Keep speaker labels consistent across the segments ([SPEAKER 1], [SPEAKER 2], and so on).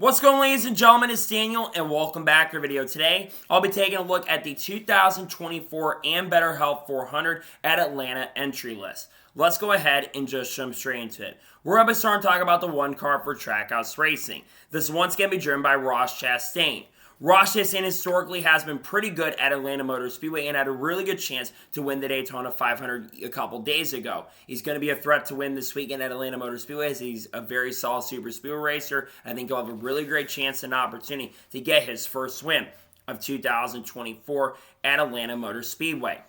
[SPEAKER 1] What's going on, ladies and gentlemen? It's Daniel, and welcome back to our video. Today, I'll be taking a look at the 2024 Ambetter Health 400 at Atlanta entry list. Let's go ahead and just jump straight into it. We're going to start talking about the one car for Trackhouse Racing. This one's going to be driven by Ross Chastain. Ross Chastain historically has been pretty good at Atlanta Motor Speedway and had a really good chance to win the Daytona 500 a couple days ago. He's going to be a threat to win this weekend at Atlanta Motor Speedway as he's a very solid super speedway racer. I think he'll have a really great chance and opportunity to get his first win of 2024 at Atlanta Motor Speedway.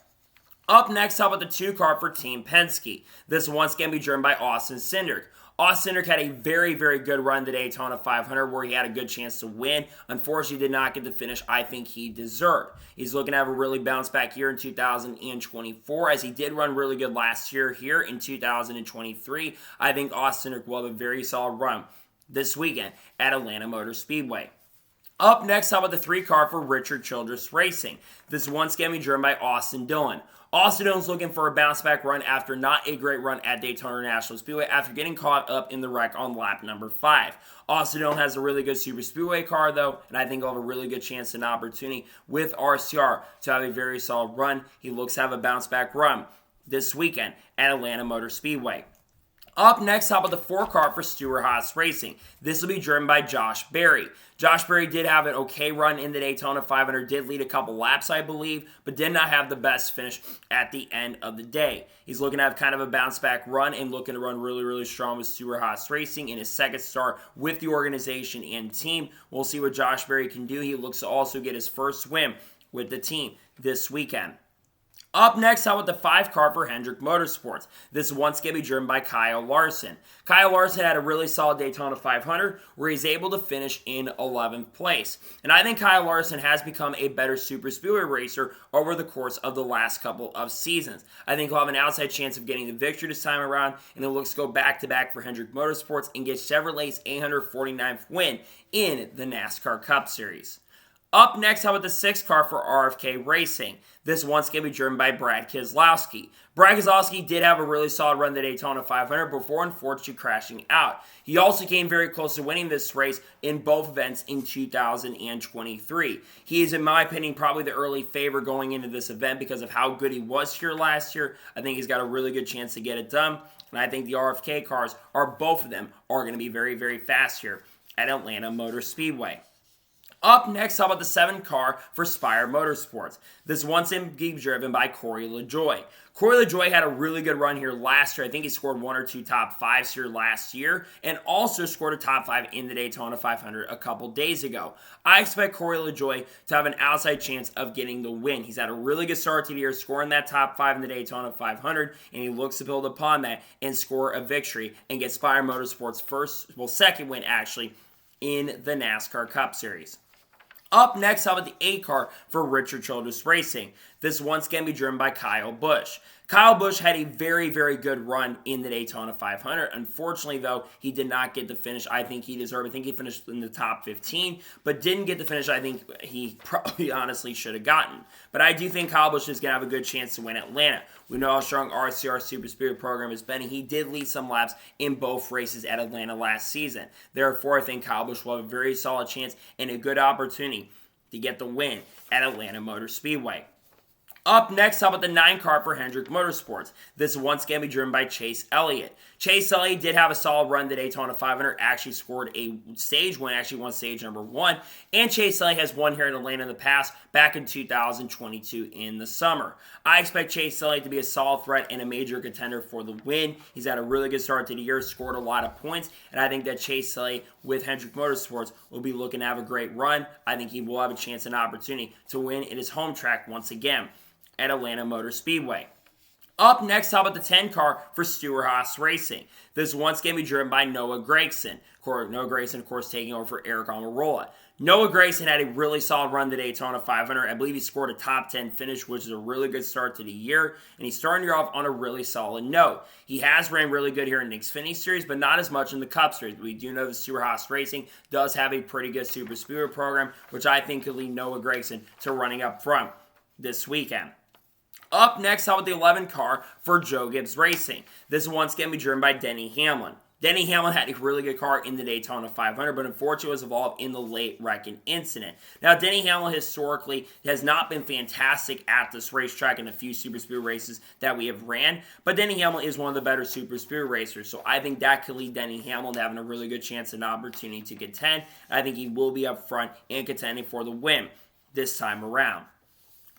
[SPEAKER 1] Up next, up with the 2 car for Team Penske. This one's going to be driven by Austin Cindric. Austin Cindric had a very, very good run the Daytona 500 where he had a good chance to win. Unfortunately, did not get the finish I think he deserved. He's looking to have a really bounce back year in 2024 as he did run really good last year here in 2023. I think Austin Cindric will have a very solid run this weekend at Atlanta Motor Speedway. Up next, how about the 3 car for Richard Childress Racing? This one's going to be driven by Austin Dillon. Austin Dillon's looking for a bounce back run after not a great run at Daytona International Speedway after getting caught up in the wreck on lap number 5. Austin Dillon has a really good super speedway car though, and I think he'll have a really good chance and opportunity with RCR to have a very solid run. He looks to have a bounce back run this weekend at Atlanta Motor Speedway. Up next, how about the 4 car for Stewart-Haas Racing? This will be driven by Josh Berry. Josh Berry did have an okay run in the Daytona 500, did lead a couple laps, I believe, but did not have the best finish at the end of the day. He's looking to have kind of a bounce back run and looking to run really, really strong with Stewart-Haas Racing in his second start with the organization and team. We'll see what Josh Berry can do. He looks to also get his first win with the team this weekend. Up next, how about the 5 car for Hendrick Motorsports? This one's going to be driven by Kyle Larson. Kyle Larson had a really solid Daytona 500 where he's able to finish in 11th place. And I think Kyle Larson has become a better super speedway racer over the course of the last couple of seasons. I think he'll have an outside chance of getting the victory this time around, and it looks to go back-to-back for Hendrick Motorsports and get Chevrolet's 849th win in the NASCAR Cup Series. Up next, how about the 6 car for RFK Racing? This one's going to be driven by Brad Kazlowski. Brad Kazlowski did have a really solid run the Daytona 500 before unfortunately crashing out. He also came very close to winning this race in both events in 2023. He is, in my opinion, probably the early favorite going into this event because of how good he was here last year. I think he's got a really good chance to get it done. And I think the RFK cars, both of them, are going to be very, very fast here at Atlanta Motor Speedway. Up next, how about the 7 car for Spire Motorsports? This one's going to be driven by Cory Le Germain. Cory Le Germain had a really good run here last year. I think he scored 1 or 2 top 5s here last year and also scored a top 5 in the Daytona 500 a couple days ago. I expect Cory Le Germain to have an outside chance of getting the win. He's had a really good start to the year, scoring that top 5 in the Daytona 500, and he looks to build upon that and score a victory and get Spire Motorsports' second win actually in the NASCAR Cup Series. Up next, how about the 8 car for Richard Childress Racing? This one's going to be driven by Kyle Busch. Kyle Busch had a very, very good run in the Daytona 500. Unfortunately, though, he did not get the finish I think he deserved. I think he finished in the top 15, but didn't get the finish I think he probably honestly should have gotten. But I do think Kyle Busch is going to have a good chance to win Atlanta. We know how strong RCR Super Speedway program has been, and he did lead some laps in both races at Atlanta last season. Therefore, I think Kyle Busch will have a very solid chance and a good opportunity to get the win at Atlanta Motor Speedway. Up next, how about the 9 car for Hendrick Motorsports? This one's going to be driven by Chase Elliott. Chase Elliott did have a solid run the Daytona 500, actually scored a stage win, actually won stage number 1, and Chase Elliott has won here in Atlanta in the past, back in 2022 in the summer. I expect Chase Elliott to be a solid threat and a major contender for the win. He's had a really good start to the year, scored a lot of points, and I think that Chase Elliott with Hendrick Motorsports will be looking to have a great run. I think he will have a chance and opportunity to win in his home track once again at Atlanta Motor Speedway. Up next, how about the 10 car for Stewart-Haas Racing? This one's going to be driven by Noah Gragson. Noah Gragson, of course, taking over for Eric Almirola. Noah Gragson had a really solid run to Daytona 500. I believe he scored a top 10 finish, which is a really good start to the year. And he's starting the year off on a really solid note. He has ran really good here in the Xfinity Series, but not as much in the Cup Series. We do know that Stewart-Haas Racing does have a pretty good super speedway program, which I think could lead Noah Gragson to running up front this weekend. Up next, how about the 11 car for Joe Gibbs Racing? This one's going to be driven by Denny Hamlin. Denny Hamlin had a really good car in the Daytona 500, but unfortunately was involved in the late wrecking incident. Now, Denny Hamlin historically has not been fantastic at this racetrack in a few super speed races that we have ran, but Denny Hamlin is one of the better super speed racers, so I think that could lead Denny Hamlin to having a really good chance and opportunity to contend. I think he will be up front and contending for the win this time around.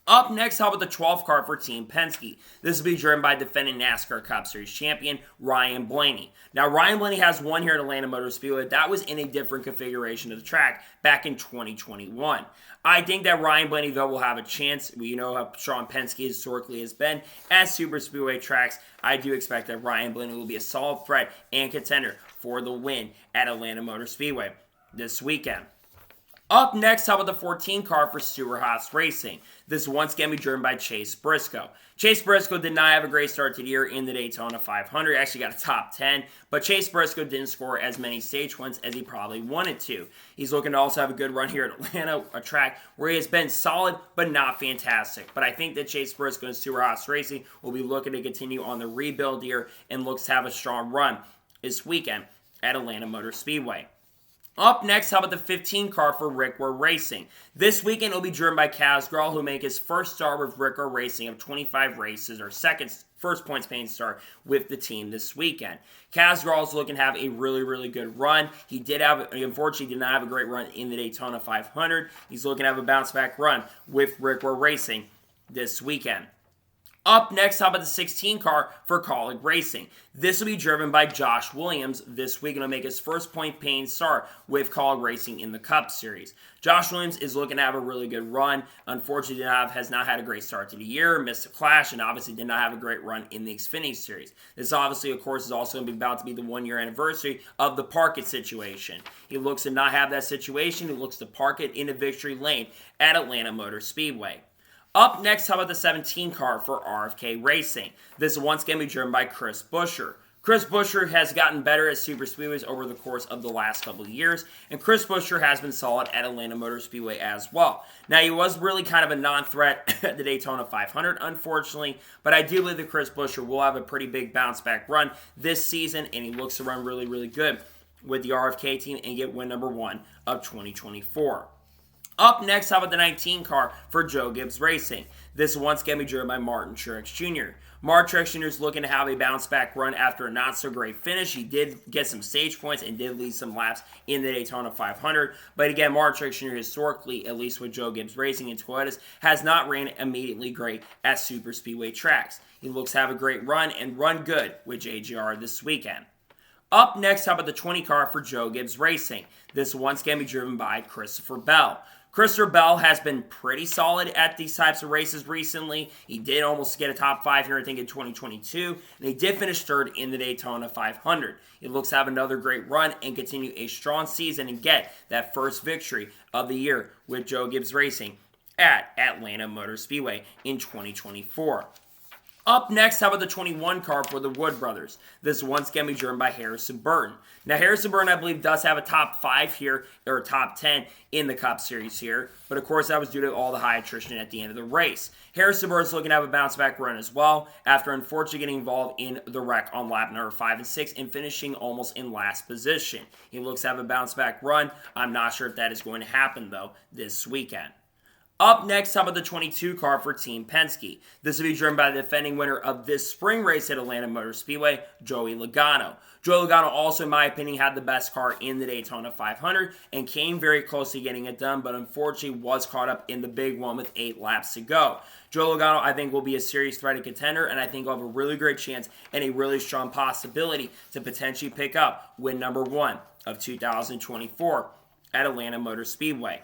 [SPEAKER 1] Up next, how about the 12th car for Team Penske? This will be driven by defending NASCAR Cup Series champion Ryan Blaney. Now, Ryan Blaney has won here at Atlanta Motor Speedway. That was in a different configuration of the track back in 2021. I think that Ryan Blaney, though, will have a chance. We know how strong Penske historically has been at super speedway tracks. I do expect that Ryan Blaney will be a solid threat and contender for the win at Atlanta Motor Speedway this weekend. Up next, how about the 14 car for Suarez Racing? This once again be driven by Chase Brisco. Chase Brisco did not have a great start to the year in the Daytona 500. He actually got a top 10, but Chase Brisco didn't score as many stage wins as he probably wanted to. He's looking to also have a good run here at Atlanta, a track where he has been solid but not fantastic. But I think that Chase Brisco and Suarez Racing will be looking to continue on the rebuild here and looks to have a strong run this weekend at Atlanta Motor Speedway. Up next, how about the 15 car for Rickwer Racing? This weekend, it will be driven by Kazlowski, who make his first start with Rickwer Racing of 25 races, or first points paying start with the team this weekend. Kazlowski is looking to have a really, really good run. He unfortunately did not have a great run in the Daytona 500. He's looking to have a bounce-back run with Rickwer Racing this weekend. Up next, how about the 16 car for Kaulig Racing? This will be driven by Josh Williams this week and will make his first point-paying start with Kaulig Racing in the Cup Series. Josh Williams is looking to have a really good run. Unfortunately, has not had a great start to the year, missed a clash, and obviously did not have a great run in the Xfinity Series. This obviously, of course, is also going to be about to be the one-year anniversary of the park it situation. He looks to not have that situation. He looks to park it into victory lane at Atlanta Motor Speedway. Up next, how about the 17 car for RFK Racing? This is once again be driven by Chris Buescher. Chris Buescher has gotten better at super speedways over the course of the last couple of years, and Chris Buescher has been solid at Atlanta Motor Speedway as well. Now, he was really kind of a non-threat at the Daytona 500, unfortunately, but I do believe that Chris Buescher will have a pretty big bounce-back run this season, and he looks to run really, really good with the RFK team and get win number 1 of 2024. Up next, how about the 19 car for Joe Gibbs Racing? This once again be driven by Marre J. Marre Jr. is looking to have a bounce-back run after a not-so-great finish. He did get some stage points and did lead some laps in the Daytona 500. But again, Marre Jr. historically, at least with Joe Gibbs Racing and Toyotas, has not ran immediately great at super speedway tracks. He looks to have a great run and run good with JGR this weekend. Up next, how about the 20 car for Joe Gibbs Racing? This once again be driven by Christopher Bell. Christopher Bell has been pretty solid at these types of races recently. He did almost get a top 5 here, I think, in 2022. And he did finish third in the Daytona 500. He looks to have another great run and continue a strong season and get that first victory of the year with Joe Gibbs Racing at Atlanta Motor Speedway in 2024. Up next, how about the 21 car for the Wood Brothers? This once again be driven by Harrison Burton. Now, Harrison Burton, I believe, does have a top 5 here, or top 10 in the Cup Series here. But, of course, that was due to all the high attrition at the end of the race. Harrison Burton's looking to have a bounce-back run as well, after unfortunately getting involved in the wreck on lap number 5 and 6 and finishing almost in last position. He looks to have a bounce-back run. I'm not sure if that is going to happen, though, this weekend. Up next, how about the 22 car for Team Penske? This will be driven by the defending winner of this spring race at Atlanta Motor Speedway, Joey Logano. Joey Logano also, in my opinion, had the best car in the Daytona 500 and came very close to getting it done, but unfortunately was caught up in the big one with 8 laps to go. Joey Logano, I think, will be a serious threat and contender, and I think will have a really great chance and a really strong possibility to potentially pick up win number 1 of 2024 at Atlanta Motor Speedway.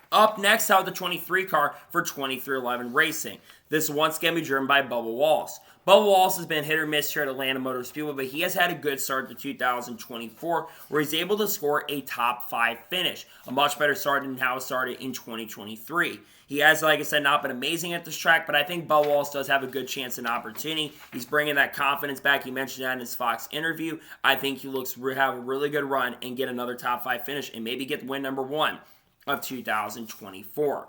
[SPEAKER 1] Up next, how about the 23 car for 23XI Racing? This once again be driven by Bubba Wallace. Bubba Wallace has been hit or miss here at Atlanta Motor Speedway, but he has had a good start to 2024, where he's able to score a top 5 finish. A much better start than how it started in 2023. He has, like I said, not been amazing at this track, but I think Bubba Wallace does have a good chance and opportunity. He's bringing that confidence back. He mentioned that in his Fox interview. I think he looks to have a really good run and get another top 5 finish and maybe get win number 1 of 2024.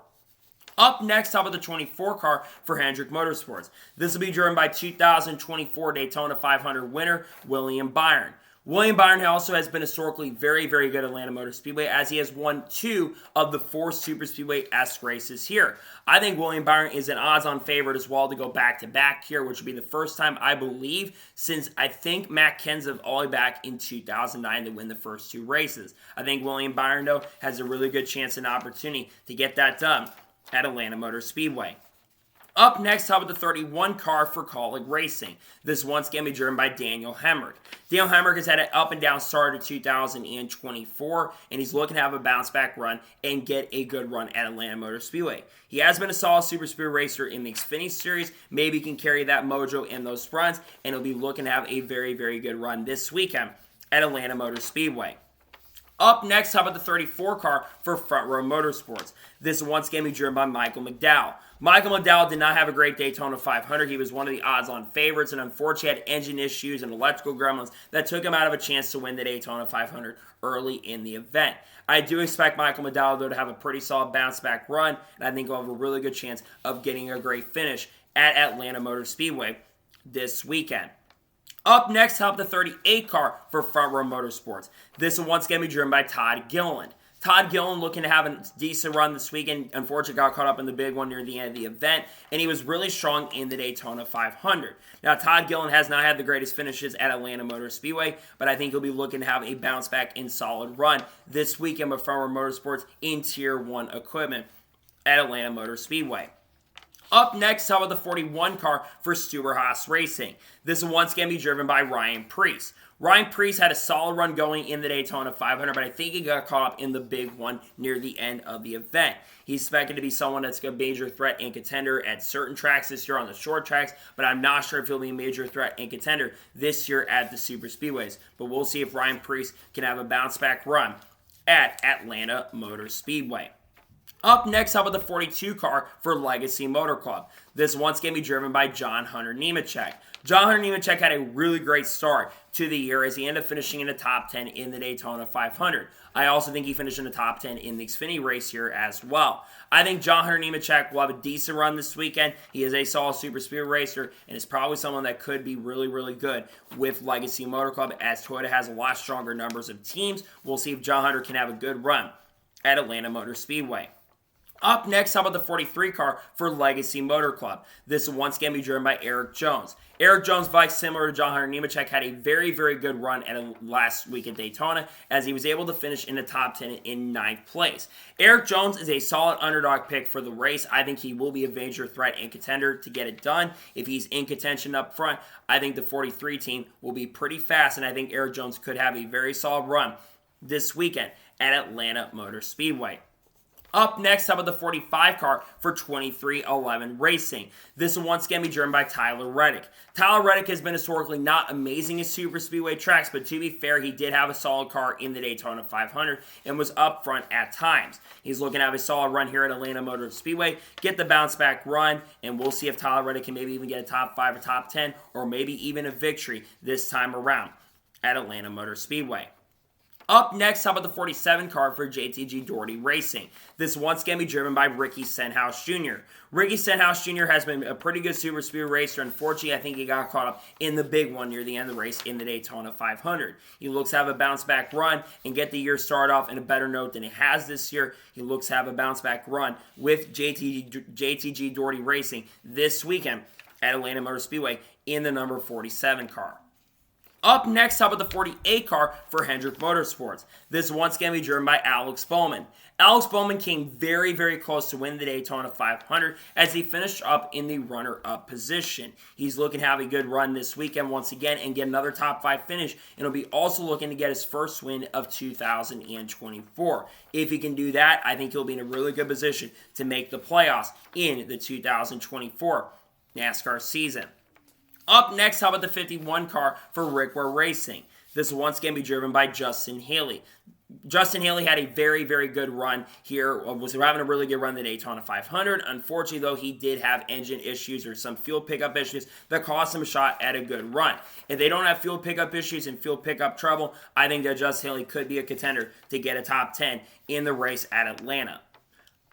[SPEAKER 1] Up next, how about the 24 car for Hendrick Motorsports? This will be driven by 2024 Daytona 500 winner, William Byron. William Byron also has been historically very, very good at Atlanta Motor Speedway, as he has won 2 of the 4 Super Speedway-esque races here. I think William Byron is an odds-on favorite as well to go back-to-back here, which would be the first time, I believe, since I think Matt Kenseth all the way back in 2009 to win the first 2 races. I think William Byron, though, has a really good chance and opportunity to get that done at Atlanta Motor Speedway. Up next, how about the 31 car for Kaulig Racing? This one's going to be driven by Daniel Hemric. Daniel Hemric has had an up-and-down start to 2024, and he's looking to have a bounce-back run and get a good run at Atlanta Motor Speedway. He has been a solid Super Speedway racer in the Xfinity Series. Maybe he can carry that mojo in those runs, and he'll be looking to have a very, very good run this weekend at Atlanta Motor Speedway. Up next, how about the 34 car for Front Row Motorsports? This one's going to be driven by Michael McDowell. Michael McDowell did not have a great Daytona 500. He was one of the odds-on favorites and unfortunately had engine issues and electrical gremlins that took him out of a chance to win the Daytona 500 early in the event. I do expect Michael McDowell, though, to have a pretty solid bounce-back run, and I think he'll have a really good chance of getting a great finish at Atlanta Motor Speedway this weekend. Up next, how about the 38 car for Front Row Motorsports? This one's going to be driven by Todd Gillan. Todd Gillan looking to have a decent run this weekend. Unfortunately, got caught up in the big one near the end of the event, and he was really strong in the Daytona 500. Now, Todd Gillan has not had the greatest finishes at Atlanta Motor Speedway, but I think he'll be looking to have a bounce-back and solid run this weekend with Front Row Motorsports in Tier 1 equipment at Atlanta Motor Speedway. Up next, how about the 41 car for Stewart-Haas Racing? This one's going to be driven by Ryan Preece. Ryan Preece had a solid run going in the Daytona 500, but I think he got caught up in the big one near the end of the event. He's expected to be someone that's a major threat and contender at certain tracks this year on the short tracks, but I'm not sure if he'll be a major threat and contender this year at the Super Speedways. But we'll see if Ryan Preece can have a bounce-back run at Atlanta Motor Speedway. Up next, how about the 42 car for Legacy Motor Club? This one's going to be driven by John Hunter Nemechek. John Hunter Nemechek had a really great start to the year as he ended up finishing in the top 10 in the Daytona 500. I also think he finished in the top 10 in the Xfinity race here as well. I think John Hunter Nemechek will have a decent run this weekend. He is a solid super speed racer and is probably someone that could be really, really good with Legacy Motor Club as Toyota has a lot stronger numbers of teams. We'll see if John Hunter can have a good run at Atlanta Motor Speedway. Up next, how about the 43 car for Legacy Motor Club? This one's going to be driven by Eric Jones. Eric Jones, very similar to John Hunter Nemechek, had a very, very good run at last week at Daytona as he was able to finish in the top 10 in 9th place. Eric Jones is a solid underdog pick for the race. I think he will be a major threat and contender to get it done. If he's in contention up front, I think the 43 team will be pretty fast, and I think Eric Jones could have a very solid run this weekend at Atlanta Motor Speedway. Up next, how about the 45 car for 23XI Racing? This one's going to be driven by Tyler Reddick. Tyler Reddick has been historically not amazing at super speedway tracks, but to be fair, he did have a solid car in the Daytona 500 and was up front at times. He's looking to have a solid run here at Atlanta Motor Speedway, get the bounce back run, and we'll see if Tyler Reddick can maybe even get a top 5 or top 10, or maybe even a victory this time around at Atlanta Motor Speedway. Up next, how about the 47 car for JTG Daugherty Racing? This one's going to be driven by Ricky Senhouse Jr. Ricky Senhouse Jr. has been a pretty good super speed racer. Unfortunately, I think he got caught up in the big one near the end of the race in the Daytona 500. He looks to have a bounce-back run and get the year started off in a better note than he has this year. He looks to have a bounce-back run with JTG Daugherty Racing this weekend at Atlanta Motor Speedway in the number 47 car. Up next, how about the 48 car for Hendrick Motorsports? This one's going to be driven by Alex Bowman. Alex Bowman came very, very close to win the Daytona 500 as he finished up in the runner-up position. He's looking to have a good run this weekend once again and get another top 5 finish, and he'll be also looking to get his first win of 2024. If he can do that, I think he'll be in a really good position to make the playoffs in the 2024 NASCAR season. Up next, how about the 51 car for Rickware Racing? This one's going to be driven by Justin Haley. Justin Haley had a very, very good run here. Was having a really good run in the Daytona 500. Unfortunately, though, he did have engine issues or some fuel pickup issues that cost him a shot at a good run. If they don't have fuel pickup issues and fuel pickup trouble, I think that Justin Haley could be a contender to get a top 10 in the race at Atlanta.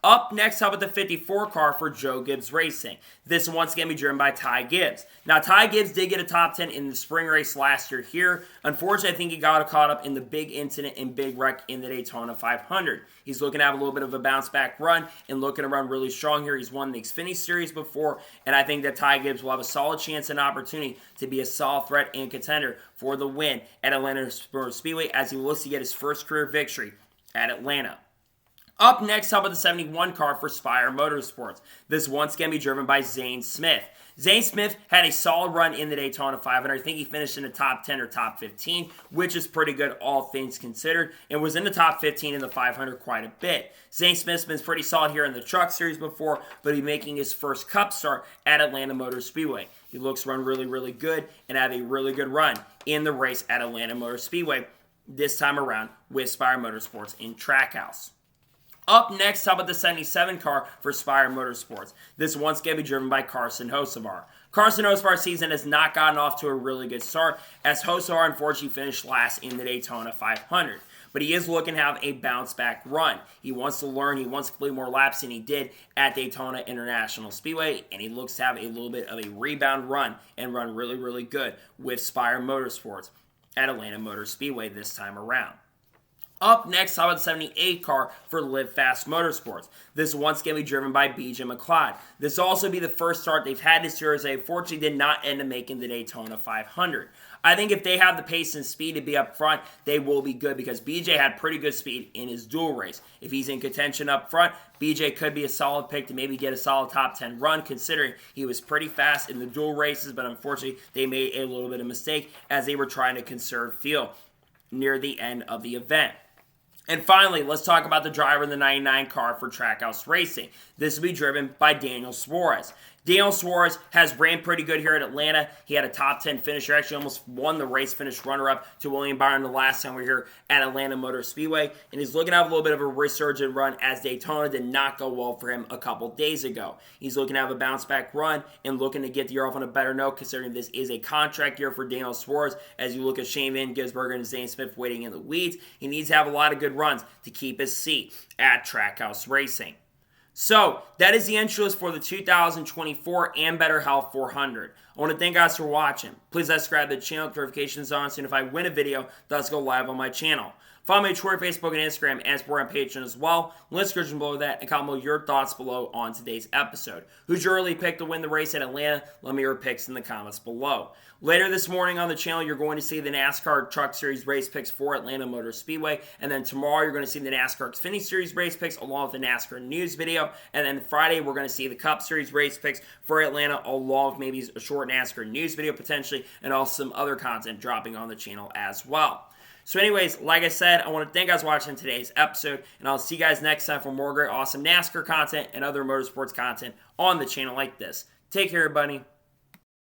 [SPEAKER 1] Up next, how about the 54 car for Joe Gibbs Racing? This one's going to be driven by Tai Gibbs. Now, Tai Gibbs did get a top 10 in the spring race last year here. Unfortunately, I think he got caught up in the big incident and big wreck in the Daytona 500. He's looking to have a little bit of a bounce back run and looking to run really strong here. He's won the Xfinity Series before, and I think that Tai Gibbs will have a solid chance and opportunity to be a solid threat and contender for the win at Atlanta Speedway as he looks to get his first career victory at Atlanta. Up next, how about the 71 car for Spire Motorsports? This one's going to be driven by Zay Smith. Zay Smith had a solid run in the Daytona 500. I think he finished in the top 10 or top 15, which is pretty good all things considered, and was in the top 15 in the 500 quite a bit. Zay Smith's been pretty solid here in the Truck Series before, but he's making his first Cup start at Atlanta Motor Speedway. He looks to run really, really good and have a really good run in the race at Atlanta Motor Speedway this time around with Spire Motorsports in Trackhouse. Up next, how about the 77 car for Spire Motorsports? This one's going to be driven by Carson Hocevar. Carson Hocevar's season has not gotten off to a really good start, as Hocevar unfortunately finished last in the Daytona 500. But he is looking to have a bounce-back run. He wants to learn. He wants to complete more laps than he did at Daytona International Speedway, and he looks to have a little bit of a rebound run and run really, really good with Spire Motorsports at Atlanta Motor Speedway this time around. Up next, how about the 78 car for Live Fast Motorsports? This one's going to be driven by BJ McLeod. This will also be the first start they've had this year, as they unfortunately did not end up making the Daytona 500. I think if they have the pace and speed to be up front, they will be good, because BJ had pretty good speed in his dual race. If he's in contention up front, BJ could be a solid pick to maybe get a solid top 10 run, considering he was pretty fast in the dual races, but unfortunately they made a little bit of mistake as they were trying to conserve fuel near the end of the event. And finally, let's talk about the driver in the 99 car for Trackhouse Racing. This will be driven by Daniel Suarez. Daniel Suarez has ran pretty good here at Atlanta. He had a top 10 finisher, actually almost won the race, finished runner-up to William Byron the last time we were here at Atlanta Motor Speedway. And he's looking to have a little bit of a resurgent run, as Daytona did not go well for him a couple days ago. He's looking to have a bounce-back run and looking to get the year off on a better note, considering this is a contract year for Daniel Suarez. As you look at Shane Van Gisbergen and Zay Smith waiting in the weeds, he needs to have a lot of good runs to keep his seat at Trackhouse Racing. So, that is the entry list for the 2024 Ambetter Health 400. I want to thank you guys for watching. Please subscribe to the channel, notifications on, so if I win a video, that's go live on my channel. Follow me on Twitter, Facebook, and Instagram, and support on Patreon as well. Link description below that, and comment your thoughts below on today's episode. Who's your early pick to win the race at Atlanta? Let me know your picks in the comments below. Later this morning on the channel, you're going to see the NASCAR Truck Series race picks for Atlanta Motor Speedway. And then tomorrow, you're going to see the NASCAR Xfinity Series race picks along with the NASCAR news video. And then Friday, we're going to see the Cup Series race picks for Atlanta along with maybe a short NASCAR news video potentially, and also some other content dropping on the channel as well. So anyways, like I said, I want to thank you guys for watching today's episode, and I'll see you guys next time for more great, awesome NASCAR content and other motorsports content on the channel like this. Take care, everybody.